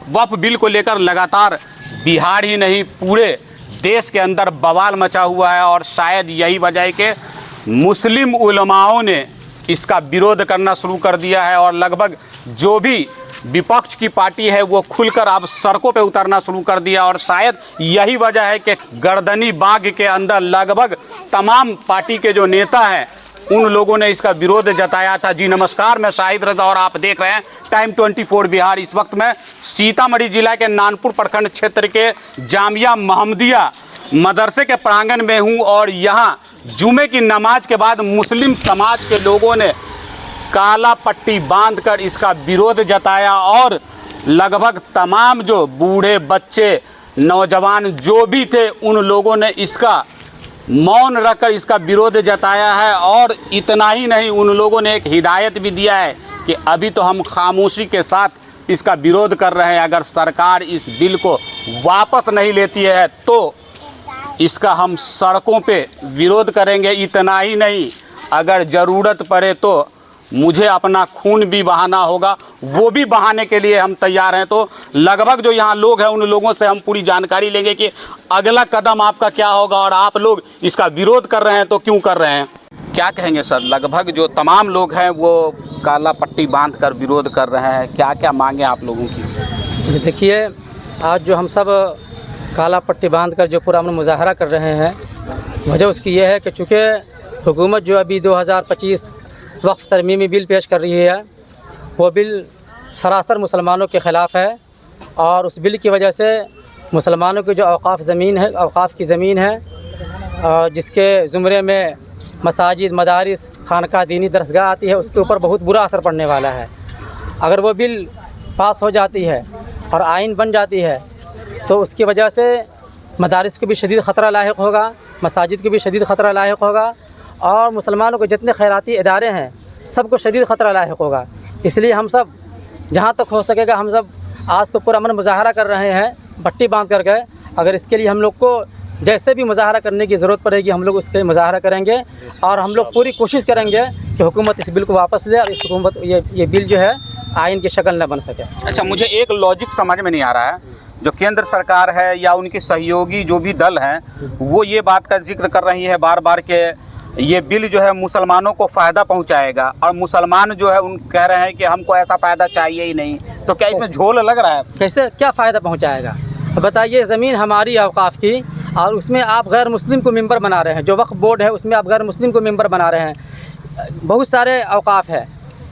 वक्फ bill को लेकर लगातार बिहार ही नहीं पूरे देश के अंदर बवाल मचा हुआ है और शायद यही वजह है कि मुस्लिम उलमाओं ने इसका विरोध करना शुरू कर दिया है और लगभग जो भी विपक्ष की पार्टी है वो खुलकर अब सड़कों पे उतरना शुरू कर दिया और शायद यही वजह है कि गर्दनी बाग के अंदर लगभग तमाम पार्टी के जो नेता हैं उन लोगों ने इसका विरोध जताया था। जी नमस्कार, मैं शाहिद रजा और आप देख रहे हैं टाइम 24 बिहार। इस वक्त मैं सीतामढ़ी जिला के नानपुर प्रखंड क्षेत्र के जामिया मोहम्मदिया मदरसे के प्रांगण में हूं और यहाँ जुमे की नमाज के बाद मुस्लिम समाज के लोगों ने काला पट्टी बांधकर इसका विरोध जताया और लगभग तमाम जो बूढ़े बच्चे नौजवान जो भी थे उन लोगों ने इसका मौन रखकर इसका विरोध जताया है। और इतना ही नहीं, उन लोगों ने एक हिदायत भी दिया है कि अभी तो हम खामोशी के साथ इसका विरोध कर रहे हैं, अगर सरकार इस बिल को वापस नहीं लेती है तो इसका हम सड़कों पे विरोध करेंगे। इतना ही नहीं, अगर ज़रूरत पड़े तो मुझे अपना खून भी बहाना होगा, वो भी बहाने के लिए हम तैयार हैं। तो लगभग जो यहाँ लोग हैं उन लोगों से हम पूरी जानकारी लेंगे कि अगला कदम आपका क्या होगा और आप लोग इसका विरोध कर रहे हैं तो क्यों कर रहे हैं, क्या कहेंगे सर। लगभग जो तमाम लोग हैं वो काला पट्टी बांध कर विरोध कर रहे हैं, क्या क्या मांगे आप लोगों की। देखिए, आज जो हम सब काला पट्टी बांध कर जो पूरा अमन मुजाहरा कर रहे हैं, वजह उसकी ये है कि चूँकि हुकूमत जो अभी 2025 वक्फ तरमीमी बिल पेश कर रही है, वो बिल सरासर मुसलमानों के ख़िलाफ़ है और उस बिल की वजह से मुसलमानों की जो औक़ाफ़ की ज़मीन है जिसके ज़ुमरे में मसाजिद, मदारिस, खानका, दीनी दरसगाह आती है, उसके ऊपर बहुत बुरा असर पड़ने वाला है। अगर वो बिल पास हो जाती है और आइन बन जाती है तो उसकी वजह से मदारिस को भी शदीद ख़तरा लाहिक़ होगा, मसाजिद को भी शदीद ख़तरा लाहिक़ होगा और मुसलमानों के जितने खैराती इदारे हैं सबको शदीद ख़तरा लाहिक़ होगा। इसलिए हम सब जहाँ तक हो सकेगा हम सब आज तो पूरा अमन मुजाहरा कर रहे हैं पट्टी बांध करके। अगर इसके लिए हम लोग को जैसे भी मुजाहरा करने की ज़रूरत पड़ेगी हम लोग उसके मुजाहरा करेंगे और हम लोग पूरी कोशिश करेंगे कि हुकूमत इस बिल को वापस ले और इस हुकूमत ये बिल जो है आइन की शक्ल न बन सके। अच्छा, मुझे एक लॉजिक समझ में नहीं आ रहा है, जो केंद्र सरकार है या उनके सहयोगी जो भी दल हैं वो ये बात का जिक्र कर रही है बार बार के ये बिल जो है मुसलमानों को फ़ायदा पहुंचाएगा और मुसलमान जो है उन कह रहे हैं कि हमको ऐसा फ़ायदा चाहिए ही नहीं, तो क्या इसमें झोल लग रहा है। कैसे क्या फ़ायदा पहुंचाएगा बताइए। ज़मीन हमारी औक़ाफ़ की और उसमें आप गैर मुस्लिम को मेंबर बना रहे हैं, जो वक्फ बोर्ड है उसमें आप गैर मुस्लिम को मेंबर बना रहे हैं। बहुत सारे औक़ाफ़ है,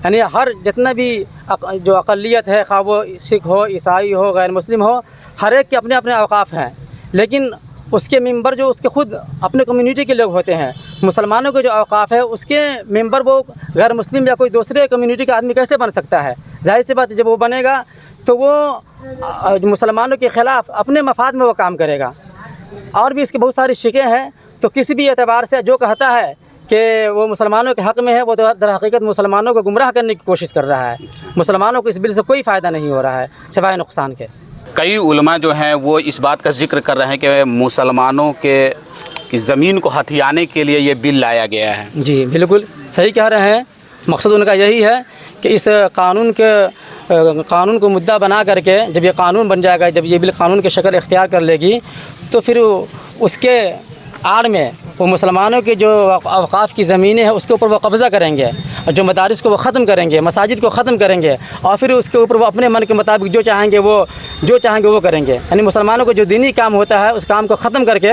यानी हर जितना भी जो अक़लियत है, खा वो सिख हो, ईसाई हो, गैर मुस्लिम हो, हर एक के अपने अपने औक़ाफ़ हैं, लेकिन उसके मेंबर जो उसके खुद अपने कम्युनिटी के लोग होते हैं। मुसलमानों के जो औक़ाफ़ है उसके मेंबर वो गैर मुस्लिम या कोई दूसरे कम्युनिटी का आदमी कैसे बन सकता है। जाहिर सी बात, जब वो बनेगा तो वो मुसलमानों के ख़िलाफ़ अपने मफाद में वो काम करेगा। और भी इसके बहुत सारी शिकें हैं, तो किसी भी एतबार से जो कहता है कि वो मुसलमानों के हक़ में है वो तो दर हकीकत मुसलमानों को गुमराह करने की कोशिश कर रहा है। मुसलमानों को इस बिल से कोई फ़ायदा नहीं हो रहा है सिवाय नुकसान के। कई उलमा जो हैं वो इस बात का जिक्र कर रहे हैं कि मुसलमानों की ज़मीन को हथियाने के लिए ये बिल लाया गया है। जी बिल्कुल सही कह रहे हैं। मकसद उनका यही है कि इस कानून को मुद्दा बना करके जब ये कानून बन जाएगा, जब ये बिल कानून की शक्ल इख्तियार कर लेगी तो फिर उसके आड़ में वो मुसलमानों की जो औक़ाफ़ की ज़मीनें हैं उसके ऊपर वो कब्ज़ा करेंगे और जो मदारिस को वो ख़त्म करेंगे, मसाजिद को ख़त्म करेंगे और फिर उसके ऊपर वो अपने मन के मुताबिक जो चाहेंगे वो करेंगे। यानी मुसलमानों को जो दीनी काम होता है उस काम को ख़त्म करके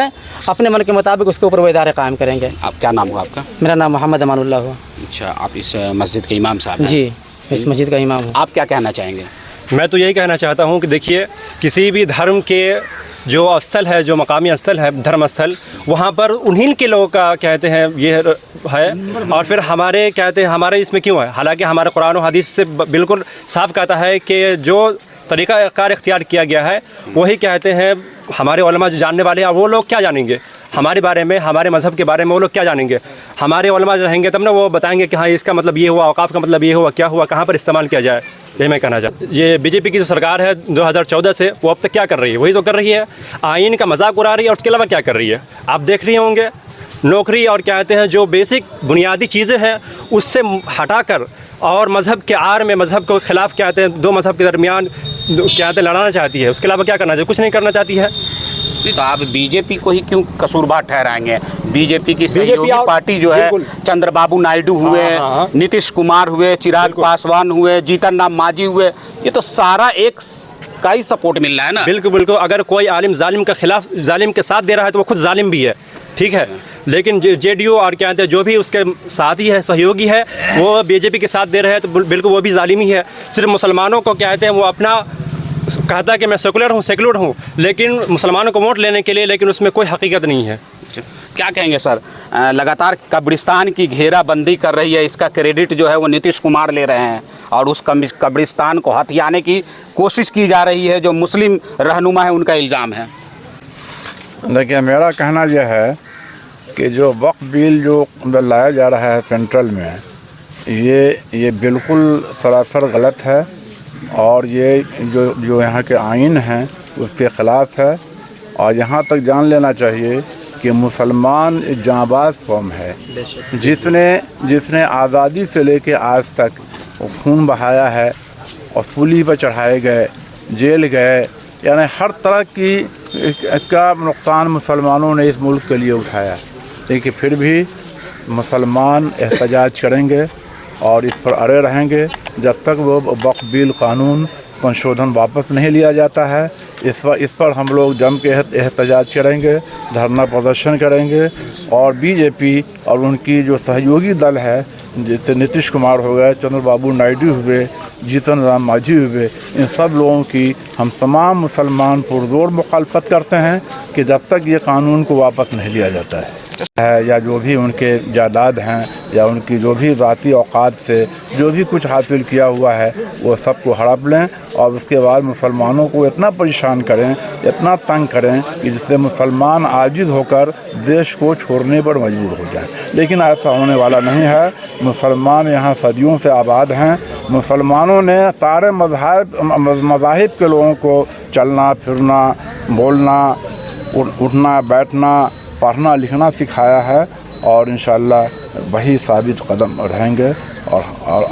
अपने मन के मुताबिक उसके ऊपर वो इदारे कायम करेंगे। आप क्या नाम हुआ आपका? मेरा नाम मोहम्मद अमानुल्लाह हुआ। अच्छा, आप इस मस्जिद के इमाम साहब हैं? जी, इस मस्जिद का इमाम हूँ। आप क्या कहना चाहेंगे? मैं तो यही कहना चाहता हूँ कि देखिए, किसी भी धर्म के जो स्थल है, जो मकामी स्थल है, धर्म स्थल, वहाँ पर उन्हीं के लोगों का कहते हैं ये है और फिर हमारे कहते हैं हमारे इसमें क्यों है। हालांकि हमारे कुरान और हदीस से बिल्कुल साफ कहता है कि जो तरीक़ा कार इख्तियार किया गया है वही कहते हैं हमारे उलमा जो जानने वाले हैं, वो लोग क्या जानेंगे हमारे बारे में, हमारे मज़हब के बारे में वो लोग क्या जानेंगे। हमारे उलमा जो रहेंगे तब ना वो बताएंगे कि हाँ इसका मतलब ये हुआ, औक़ाफ़ का मतलब ये हुआ, क्या हुआ, कहाँ पर इस्तेमाल किया जाए। ये मैं कहना चाहता हूँ। ये बीजेपी की जो सरकार है 2014 से, वो अब तक क्या कर रही है? वही तो कर रही है, आइन का मजाक उड़ा रही है और उसके अलावा क्या कर रही है आप देख रहे होंगे। नौकरी और क्या कहते हैं जो बेसिक बुनियादी चीज़ें हैं उससे हटाकर और मज़हब के आड़ में मज़हब के ख़िलाफ़ क्या कहते हैं, दो मज़हब के दरमियान क्या कहते हैं लड़ाना चाहती है। उसके अलावा क्या करना चाहिए? कुछ नहीं करना चाहती है। तो आप बीजेपी को ही क्यों कसूरवार ठहराएंगे? बीजेपी की सहयोगी पार्टी जो है, चंद्रबाबू नायडू हुए, नीतीश कुमार हुए, चिराग पासवान हुए, जीतन राम मांझी हुए, ये तो सारा एक का ही सपोर्ट मिल रहा है ना। बिल्कुल बिल्कुल। अगर कोई आलिम जालिम के खिलाफ जालिम के साथ दे रहा है तो वो खुद जालिम भी है, ठीक है। लेकिन जेडीयू और क्या कहते हैं जो भी उसके साथी है, सहयोगी है, वो बीजेपी के साथ दे रहे हैं तो बिल्कुल वो भी जालिम ही है। सिर्फ मुसलमानों को क्या कहते हैं वो अपना कहता है कि मैं सेकुलर हूँ, लेकिन मुसलमानों को वोट लेने के लिए, लेकिन उसमें कोई हकीकत नहीं है। क्या कहेंगे सर? लगातार कब्रिस्तान की घेराबंदी कर रही है, इसका क्रेडिट जो है वो नीतीश कुमार ले रहे हैं और उस कब्रिस्तान को हथियाने की कोशिश की जा रही है, जो मुस्लिम रहनुमा है उनका इल्ज़ाम है। देखिए, मेरा कहना यह है कि जो वक्फ बिल जो लाया जा रहा है सेंट्रल में, ये बिल्कुल सरासर गलत है और ये जो यहाँ के आइन हैं उसके ख़िलाफ़ है। और यहाँ तक जान लेना चाहिए कि मुसलमान जांबाज कौम है, जिसने आज़ादी से लेके आज तक खून बहाया है और सूली पर चढ़ाए गए, जेल गए, यानी हर तरह का नुकसान मुसलमानों ने इस मुल्क के लिए उठाया। लेकिन फिर भी मुसलमान एहतजाज करेंगे और इस पर अड़े रहेंगे जब तक वो वक्फ बिल कानून संशोधन वापस नहीं लिया जाता है। इस पर हम लोग जम के एहतजाज करेंगे, धरना प्रदर्शन करेंगे और बीजेपी और उनकी जो सहयोगी दल है, जैसे नीतीश कुमार हो गए, चंद्रबाबू नायडू हुए, जीतन राम मांझी हुए, इन सब लोगों की हम तमाम मुसलमान पुरजोर मुखालफत करते हैं कि जब तक ये कानून को वापस नहीं लिया जाता है या जो भी उनके जायदाद हैं या उनकी जो भी ज़ाती औकात से जो भी कुछ हासिल किया हुआ है वो सबको हड़प लें और उसके बाद मुसलमानों को इतना परेशान करें, इतना तंग करें कि जिससे मुसलमान आजिज़ होकर देश को छोड़ने पर मजबूर हो जाए। लेकिन ऐसा होने वाला नहीं है। मुसलमान यहाँ सदियों से आबाद हैं। मुसलमानों ने सारे मज़ाहिब के लोगों को चलना फिरना, बोलना, उठना बैठना, पढ़ना लिखना सिखाया है और इंशाअल्लाह वही साबित कदम रहेंगे और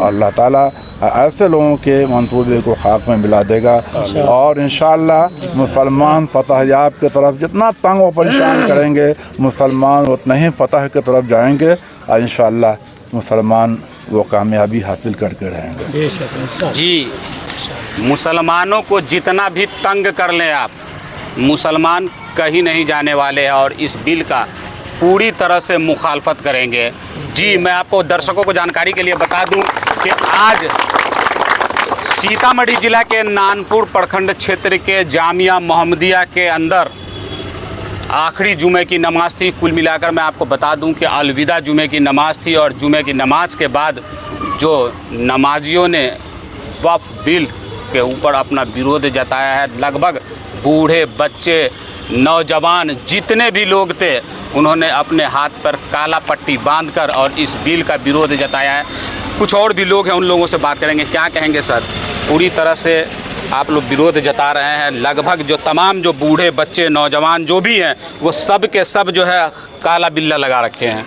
अल्लाह ताला ऐसे लोगों के मंसूबे को खाक में मिला देगा और इंशाअल्लाह मुसलमान फतह याब की तरफ जितना तंग व परेशान करेंगे मुसलमान उतना ही फतह की तरफ जाएंगे और इंशाअल्लाह मुसलमान वो कामयाबी हासिल करके रहेंगे। जी, मुसलमानों को जितना भी तंग कर लें आप, मुसलमान कहीं नहीं जाने वाले हैं और इस बिल का पूरी तरह से मुखालफत करेंगे। जी, मैं आपको दर्शकों को जानकारी के लिए बता दूं कि आज सीतामढ़ी जिला के नानपुर प्रखंड क्षेत्र के जामिया मोहम्मदिया के अंदर आखिरी जुमे की नमाज़ थी। कुल मिलाकर मैं आपको बता दूं कि अलविदा जुमे की नमाज़ थी और जुमे की नमाज़ के बाद जो नमाजियों ने वक्फ बिल के ऊपर अपना विरोध जताया है, लगभग बूढ़े, बच्चे, नौजवान जितने भी लोग थे उन्होंने अपने हाथ पर काला पट्टी बांधकर और इस बिल का विरोध जताया है। कुछ और भी लोग हैं, उन लोगों से बात करेंगे। क्या कहेंगे सर? पूरी तरह से आप लोग विरोध जता रहे हैं। लगभग जो तमाम जो बूढ़े, बच्चे, नौजवान जो भी हैं वो सब के सब जो है काला बिल्ला लगा रखे हैं।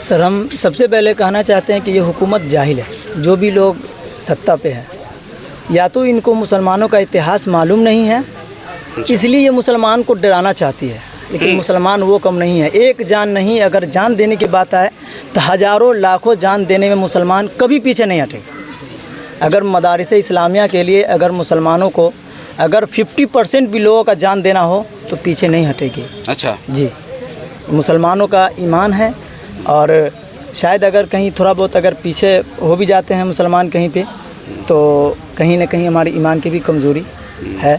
सर, हम सबसे पहले कहना चाहते हैं कि ये हुकूमत जाहिल है। जो भी लोग सत्ता पे है, या तो इनको मुसलमानों का इतिहास मालूम नहीं है, इसलिए ये मुसलमान को डराना चाहती है। लेकिन मुसलमान वो कम नहीं है। एक जान नहीं, अगर जान देने की बात आए तो हज़ारों लाखों जान देने में मुसलमान कभी पीछे नहीं हटेगा। अगर मदारिस इस्लामिया के लिए अगर मुसलमानों को अगर 50% भी लोगों का जान देना हो तो पीछे नहीं हटेगी। अच्छा जी, मुसलमानों का ईमान है और शायद अगर कहीं थोड़ा बहुत अगर पीछे हो भी जाते हैं मुसलमान कहीं पे, तो कहीं ना कहीं हमारे ईमान की भी कमज़ोरी है।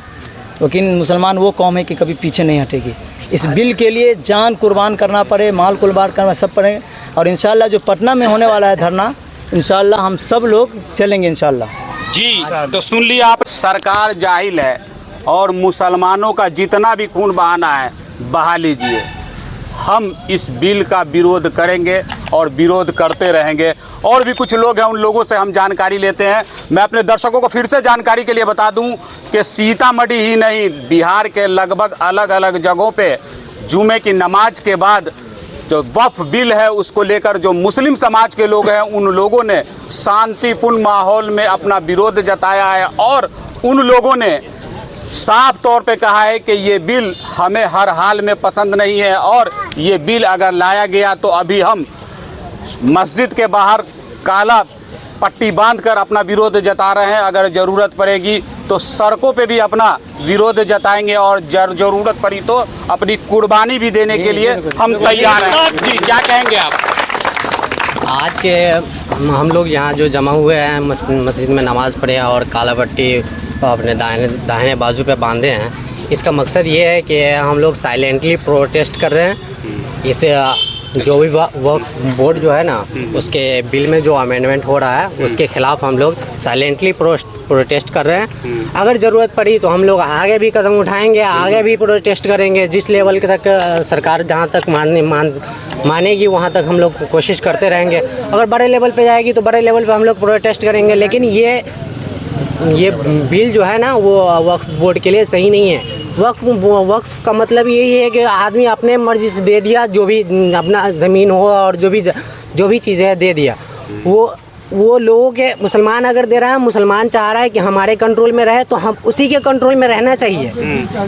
लेकिन मुसलमान वो कौम है कि कभी पीछे नहीं हटेगी। इस बिल के लिए जान कुर्बान करना पड़े, माल कुर्बान करना सब पड़े। और इंशाल्लाह जो पटना में होने वाला है धरना, इंशाल्लाह हम सब लोग चलेंगे इंशाल्लाह। जी, तो सुन लिया आप, सरकार जाहिल है और मुसलमानों का जितना भी खून बहाना है बहा लीजिए। हम इस बिल का विरोध करेंगे और विरोध करते रहेंगे। और भी कुछ लोग हैं, उन लोगों से हम जानकारी लेते हैं। मैं अपने दर्शकों को फिर से जानकारी के लिए बता दूं कि सीतामढ़ी ही नहीं, बिहार के लगभग अलग अलग जगहों पे जुमे की नमाज के बाद जो वक्फ बिल है उसको लेकर जो मुस्लिम समाज के लोग हैं उन लोगों ने शांतिपूर्ण माहौल में अपना विरोध जताया है और उन लोगों ने साफ तौर पे कहा है कि ये बिल हमें हर हाल में पसंद नहीं है और ये बिल अगर लाया गया तो अभी हम मस्जिद के बाहर काला पट्टी बांधकर अपना विरोध जता रहे हैं। अगर ज़रूरत पड़ेगी तो सड़कों पे भी अपना विरोध जताएंगे और ज़रूरत पड़ी तो अपनी कुर्बानी भी देने के लिए हम तैयार हैं। जी क्या कहेंगे आप? आज के हम लोग यहाँ जो जमा हुए हैं मस्जिद में नमाज़ पढ़े और काला पट्टी अपने दाहिने बाजू पे बांधे हैं, इसका मकसद ये है कि हम लोग साइलेंटली प्रोटेस्ट कर रहे हैं। इसे जो भी वक्फ बोर्ड जो है ना उसके बिल में जो अमेंडमेंट हो रहा है उसके खिलाफ हम लोग साइलेंटली प्रोटेस्ट कर रहे हैं। अगर ज़रूरत पड़ी तो हम लोग आगे भी कदम उठाएंगे, आगे भी प्रोटेस्ट करेंगे। जिस लेवल तक सरकार जहाँ तक मानेगी वहाँ तक हम लोग कोशिश करते रहेंगे। अगर बड़े लेवल पे जाएगी तो बड़े लेवल पे हम लोग प्रोटेस्ट करेंगे। लेकिन ये बिल जो है ना वो वक्फ बोर्ड के लिए सही नहीं है। वक्फ का मतलब यही है कि आदमी अपने मर्जी से दे दिया, जो भी अपना ज़मीन हो और जो भी चीज़ें है दे दिया। वो लोगों के मुसलमान अगर दे रहा है, मुसलमान चाह रहा है कि हमारे कंट्रोल में रहे तो हम उसी के कंट्रोल में रहना चाहिए।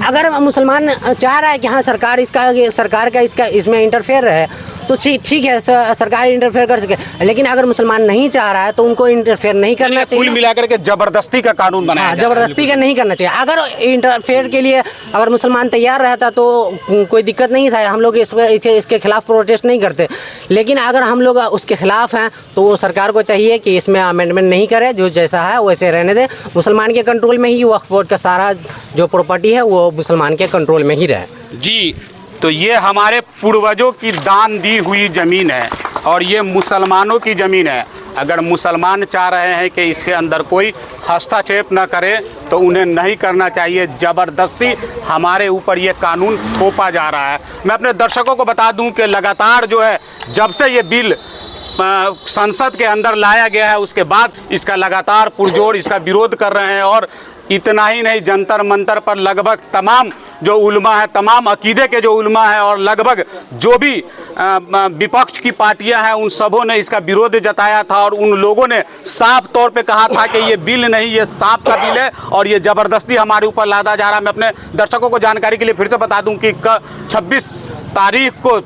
अगर मुसलमान चाह रहा है कि हाँ सरकार का इसमें इंटरफेयर रहे तो ठीक है, सरकार इंटरफेयर कर सके। लेकिन अगर मुसलमान नहीं चाह रहा है तो उनको इंटरफेयर नहीं करना चाहिए। कुल मिलाकर के जबरदस्ती का कानून बनाया जबरदस्ती का नहीं करना चाहिए। अगर इंटरफेयर के लिए अगर मुसलमान तैयार रहता तो कोई दिक्कत नहीं था, हम लोग इसके खिलाफ प्रोटेस्ट नहीं करते। लेकिन अगर हम लोग उसके खिलाफ हैं तो वो सरकार को चाहिए कि इसमें अमेंडमेंट नहीं करे, जो जैसा है वैसे रहने दे। मुसलमान के कंट्रोल में ही वक्फ बोर्ड का सारा जो प्रॉपर्टी है वो मुसलमान के कंट्रोल में ही रहे। जी, तो ये हमारे पूर्वजों की दान दी हुई ज़मीन है और ये मुसलमानों की ज़मीन है। अगर मुसलमान चाह रहे हैं कि इसके अंदर कोई हस्तक्षेप न करे तो उन्हें नहीं करना चाहिए। ज़बरदस्ती हमारे ऊपर ये कानून थोपा जा रहा है। मैं अपने दर्शकों को बता दूं कि लगातार जो है जब से ये बिल संसद के अंदर लाया गया है उसके बाद इसका लगातार पुरजोर इसका विरोध कर रहे हैं। और इतना ही नहीं, जंतर मंतर पर लगभग तमाम जो उलमा है, तमाम अकीदे के जो उलमा है और लगभग जो भी विपक्ष की पार्टियां हैं उन सबों ने इसका विरोध जताया था। और उन लोगों ने साफ तौर पे कहा था कि ये बिल नहीं, ये सांप का बिल है और ये ज़बरदस्ती हमारे ऊपर लादा जा रहा है। मैं अपने दर्शकों को जानकारी के लिए फिर से बता दूं कि 26 तारीख को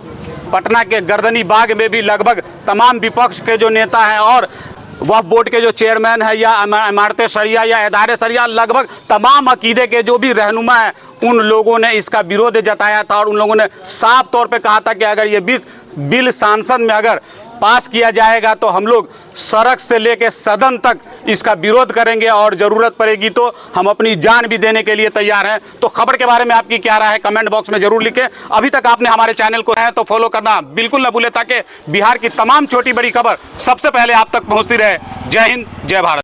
पटना के गर्दनी बाग में भी लगभग तमाम विपक्ष के जो नेता हैं और वक्फ बोर्ड के जो चेयरमैन है या इमारत शरिया या इदारे शरिया, लगभग तमाम अकीदे के जो भी रहनुमा हैं उन लोगों ने इसका विरोध जताया था। और उन लोगों ने साफ तौर पे कहा था कि अगर ये बिल संसद में अगर पास किया जाएगा तो हम लोग सड़क से लेकर सदन तक इसका विरोध करेंगे और ज़रूरत पड़ेगी तो हम अपनी जान भी देने के लिए तैयार हैं। तो खबर के बारे में आपकी क्या राय है कमेंट बॉक्स में ज़रूर लिखें। अभी तक आपने हमारे चैनल को है तो फॉलो करना बिल्कुल न भूलें ताकि बिहार की तमाम छोटी बड़ी खबर सबसे पहले आप तक पहुंचती रहे। जय हिंद, जय भारत।